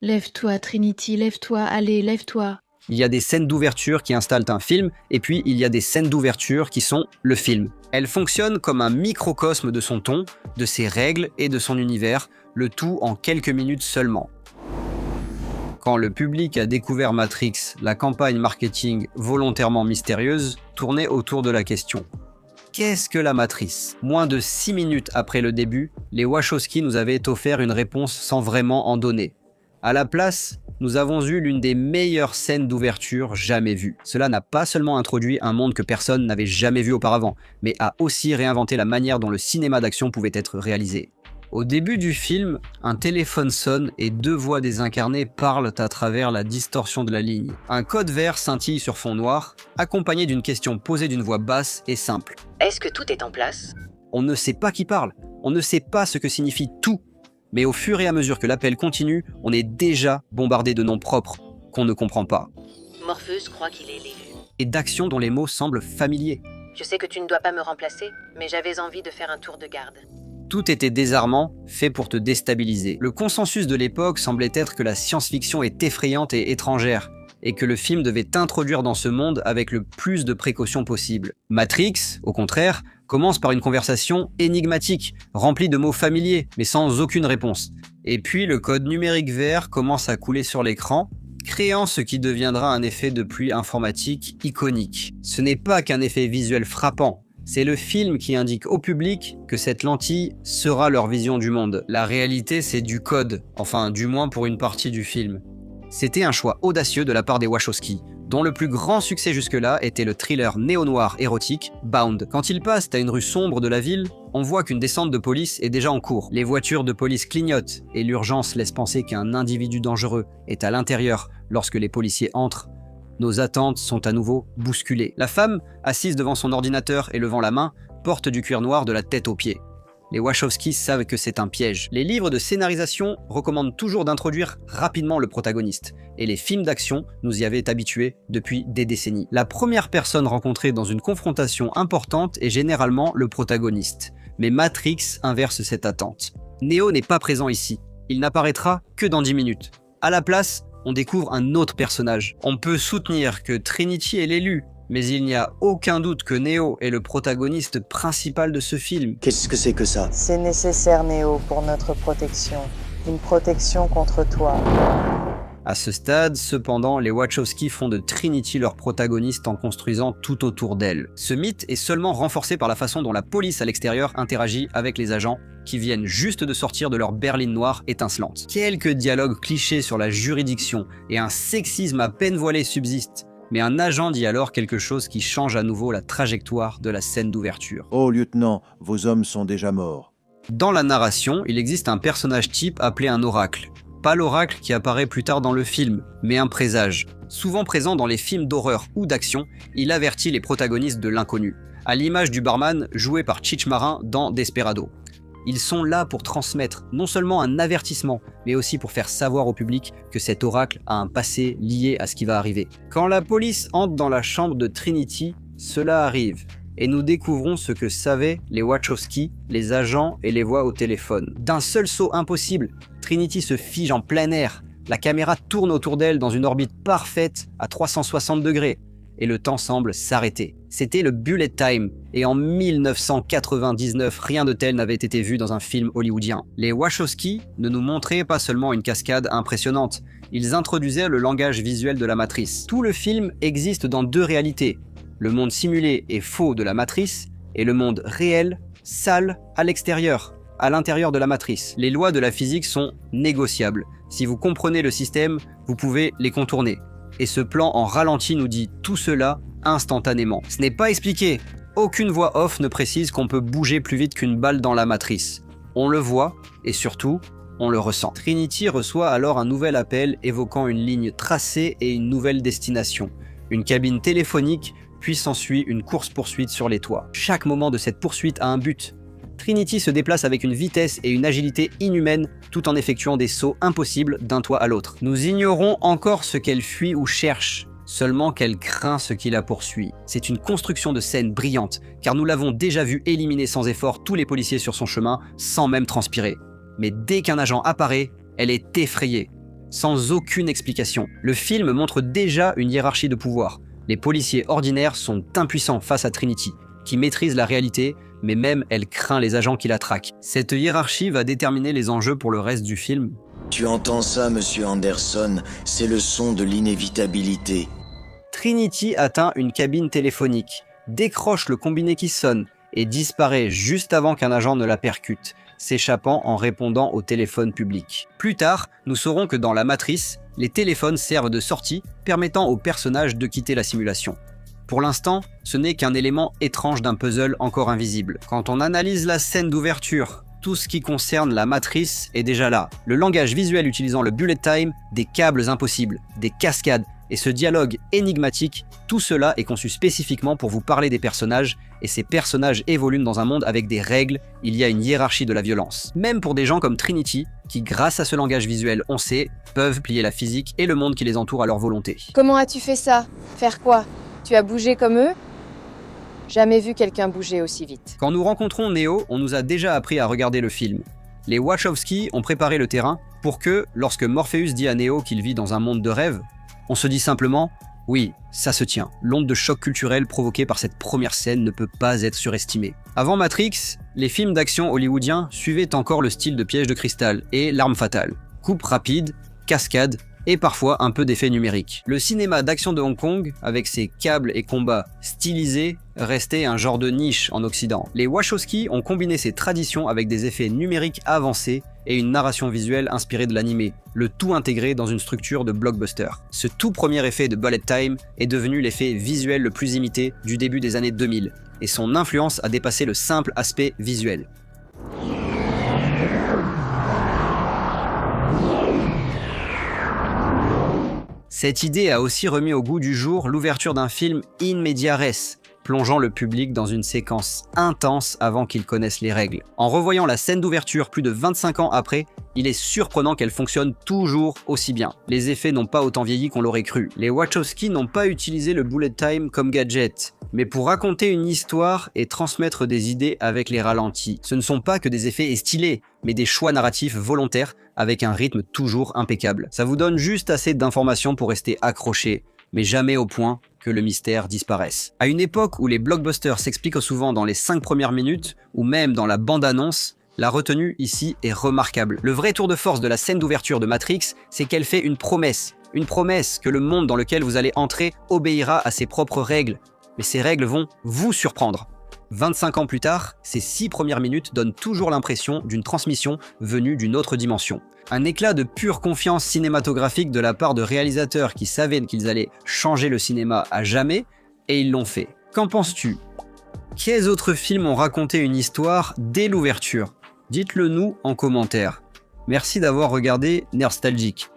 Lève-toi, Trinity, lève-toi, allez, lève-toi. Il y a des scènes d'ouverture qui installent un film, et puis il y a des scènes d'ouverture qui sont le film. Elle fonctionne comme un microcosme de son ton, de ses règles et de son univers, le tout en quelques minutes seulement. Quand le public a découvert Matrix, la campagne marketing volontairement mystérieuse tournait autour de la question. Qu'est-ce que la matrice? Moins de 6 minutes après le début, les Wachowski nous avaient offert une réponse sans vraiment en donner. À la place, nous avons eu l'une des meilleures scènes d'ouverture jamais vues. Cela n'a pas seulement introduit un monde que personne n'avait jamais vu auparavant, mais a aussi réinventé la manière dont le cinéma d'action pouvait être réalisé. Au début du film, un téléphone sonne et deux voix désincarnées parlent à travers la distorsion de la ligne. Un code vert scintille sur fond noir, accompagné d'une question posée d'une voix basse et simple. Est-ce que tout est en place? On ne sait pas qui parle, on ne sait pas ce que signifie tout. Mais au fur et à mesure que l'appel continue, on est déjà bombardé de noms propres qu'on ne comprend pas. Morpheus croit qu'il est l'élu. Et d'actions dont les mots semblent familiers. Je sais que tu ne dois pas me remplacer, mais j'avais envie de faire un tour de garde. Tout était désarmant, fait pour te déstabiliser. Le consensus de l'époque semblait être que la science-fiction est effrayante et étrangère, et que le film devait t'introduire dans ce monde avec le plus de précautions possible. Matrix, au contraire, commence par une conversation énigmatique, remplie de mots familiers, mais sans aucune réponse. Et puis le code numérique vert commence à couler sur l'écran, créant ce qui deviendra un effet de pluie informatique iconique. Ce n'est pas qu'un effet visuel frappant, c'est le film qui indique au public que cette lentille sera leur vision du monde. La réalité, c'est du code, enfin du moins pour une partie du film. C'était un choix audacieux de la part des Wachowski, dont le plus grand succès jusque-là était le thriller néo-noir érotique Bound. Quand ils passent à une rue sombre de la ville, on voit qu'une descente de police est déjà en cours. Les voitures de police clignotent et l'urgence laisse penser qu'un individu dangereux est à l'intérieur lorsque les policiers entrent. Nos attentes sont à nouveau bousculées. La femme, assise devant son ordinateur et levant la main, porte du cuir noir de la tête aux pieds. Les Wachowski savent que c'est un piège. Les livres de scénarisation recommandent toujours d'introduire rapidement le protagoniste, et les films d'action nous y avaient habitués depuis des décennies. La première personne rencontrée dans une confrontation importante est généralement le protagoniste, mais Matrix inverse cette attente. Neo n'est pas présent ici, il n'apparaîtra que dans 10 minutes. À la place, on découvre un autre personnage. On peut soutenir que Trinity est l'élu, mais il n'y a aucun doute que Neo est le protagoniste principal de ce film. Qu'est-ce que c'est que ça? C'est nécessaire, Neo, pour notre protection. Une protection contre toi. À ce stade, cependant, les Wachowski font de Trinity leur protagoniste en construisant tout autour d'elle. Ce mythe est seulement renforcé par la façon dont la police à l'extérieur interagit avec les agents, qui viennent juste de sortir de leur berline noire étincelante. Quelques dialogues clichés sur la juridiction et un sexisme à peine voilé subsistent, mais un agent dit alors quelque chose qui change à nouveau la trajectoire de la scène d'ouverture. Oh, lieutenant, vos hommes sont déjà morts. Dans la narration, il existe un personnage type appelé un oracle. Pas l'oracle qui apparaît plus tard dans le film, mais un présage. Souvent présent dans les films d'horreur ou d'action, il avertit les protagonistes de l'inconnu, à l'image du barman joué par Cheech Marin dans Desperado. Ils sont là pour transmettre non seulement un avertissement, mais aussi pour faire savoir au public que cet oracle a un passé lié à ce qui va arriver. Quand la police entre dans la chambre de Trinity, cela arrive, et nous découvrons ce que savaient les Wachowski, les agents et les voix au téléphone. D'un seul saut impossible, Trinity se fige en plein air, la caméra tourne autour d'elle dans une orbite parfaite à 360 degrés, et le temps semble s'arrêter. C'était le bullet time, et en 1999, rien de tel n'avait été vu dans un film hollywoodien. Les Wachowski ne nous montraient pas seulement une cascade impressionnante, ils introduisaient le langage visuel de la matrice. Tout le film existe dans deux réalités, le monde simulé et faux de la matrice, et le monde réel, sale, à l'extérieur, à l'intérieur de la matrice. Les lois de la physique sont négociables. Si vous comprenez le système, vous pouvez les contourner. Et ce plan en ralenti nous dit tout cela instantanément. Ce n'est pas expliqué. Aucune voix off ne précise qu'on peut bouger plus vite qu'une balle dans la matrice. On le voit, et surtout, on le ressent. Trinity reçoit alors un nouvel appel évoquant une ligne tracée et une nouvelle destination. Une cabine téléphonique, puis s'ensuit une course-poursuite sur les toits. Chaque moment de cette poursuite a un but. Trinity se déplace avec une vitesse et une agilité inhumaines tout en effectuant des sauts impossibles d'un toit à l'autre. Nous ignorons encore ce qu'elle fuit ou cherche, seulement qu'elle craint ce qui la poursuit. C'est une construction de scène brillante, car nous l'avons déjà vu éliminer sans effort tous les policiers sur son chemin, sans même transpirer. Mais dès qu'un agent apparaît, elle est effrayée. sans aucune explication. Le film montre déjà une hiérarchie de pouvoir. Les policiers ordinaires sont impuissants face à Trinity, qui maîtrise la réalité, mais même elle craint les agents qui la traquent. Cette hiérarchie va déterminer les enjeux pour le reste du film. Tu entends ça, monsieur Anderson? C'est le son de l'inévitabilité. Trinity atteint une cabine téléphonique, décroche le combiné qui sonne et disparaît juste avant qu'un agent ne la percute, s'échappant en répondant au téléphone public. Plus tard, nous saurons que dans la matrice, les téléphones servent de sortie, permettant aux personnages de quitter la simulation. Pour l'instant, ce n'est qu'un élément étrange d'un puzzle encore invisible. Quand on analyse la scène d'ouverture, tout ce qui concerne la matrice est déjà là. Le langage visuel utilisant le bullet time, des câbles impossibles, des cascades et ce dialogue énigmatique, tout cela est conçu spécifiquement pour vous parler des personnages, et ces personnages évoluent dans un monde avec des règles, il y a une hiérarchie de la violence. Même pour des gens comme Trinity, qui grâce à ce langage visuel, on sait, peuvent plier la physique et le monde qui les entoure à leur volonté. Comment as-tu fait ça? Faire quoi? Tu as bougé comme eux? Jamais vu quelqu'un bouger aussi vite. Quand nous rencontrons Neo, on nous a déjà appris à regarder le film. Les Wachowski ont préparé le terrain pour que, lorsque Morpheus dit à Neo qu'il vit dans un monde de rêve, on se dit simplement « Oui, ça se tient. L'onde de choc culturel provoquée par cette première scène ne peut pas être surestimée. » Avant Matrix, les films d'action hollywoodiens suivaient encore le style de Piège de cristal et L'arme fatale. Coupe rapide, cascade et parfois un peu d'effet numérique. Le cinéma d'action de Hong Kong, avec ses câbles et combats stylisés, restait un genre de niche en Occident. Les Wachowski ont combiné ces traditions avec des effets numériques avancés et une narration visuelle inspirée de l'animé, le tout intégré dans une structure de blockbuster. Ce tout premier effet de bullet time est devenu l'effet visuel le plus imité du début des années 2000, et son influence a dépassé le simple aspect visuel. Cette idée a aussi remis au goût du jour l'ouverture d'un film in media res, plongeant le public dans une séquence intense avant qu'ils connaissent les règles. En revoyant la scène d'ouverture plus de 25 ans après, il est surprenant qu'elle fonctionne toujours aussi bien. Les effets n'ont pas autant vieilli qu'on l'aurait cru. Les Wachowski n'ont pas utilisé le bullet time comme gadget, mais pour raconter une histoire et transmettre des idées avec les ralentis. Ce ne sont pas que des effets stylés, mais des choix narratifs volontaires avec un rythme toujours impeccable. Ça vous donne juste assez d'informations pour rester accroché, mais jamais au point que le mystère disparaisse. À une époque où les blockbusters s'expliquent souvent dans les 5 premières minutes, ou même dans la bande-annonce, la retenue ici est remarquable. Le vrai tour de force de la scène d'ouverture de Matrix, c'est qu'elle fait une promesse que le monde dans lequel vous allez entrer obéira à ses propres règles, mais ces règles vont vous surprendre. 25 ans plus tard, ces 6 premières minutes donnent toujours l'impression d'une transmission venue d'une autre dimension. Un éclat de pure confiance cinématographique de la part de réalisateurs qui savaient qu'ils allaient changer le cinéma à jamais, et ils l'ont fait. Qu'en penses-tu? Quels autres films ont raconté une histoire dès l'ouverture? Dites-le nous en commentaire. Merci d'avoir regardé Nerstalgic.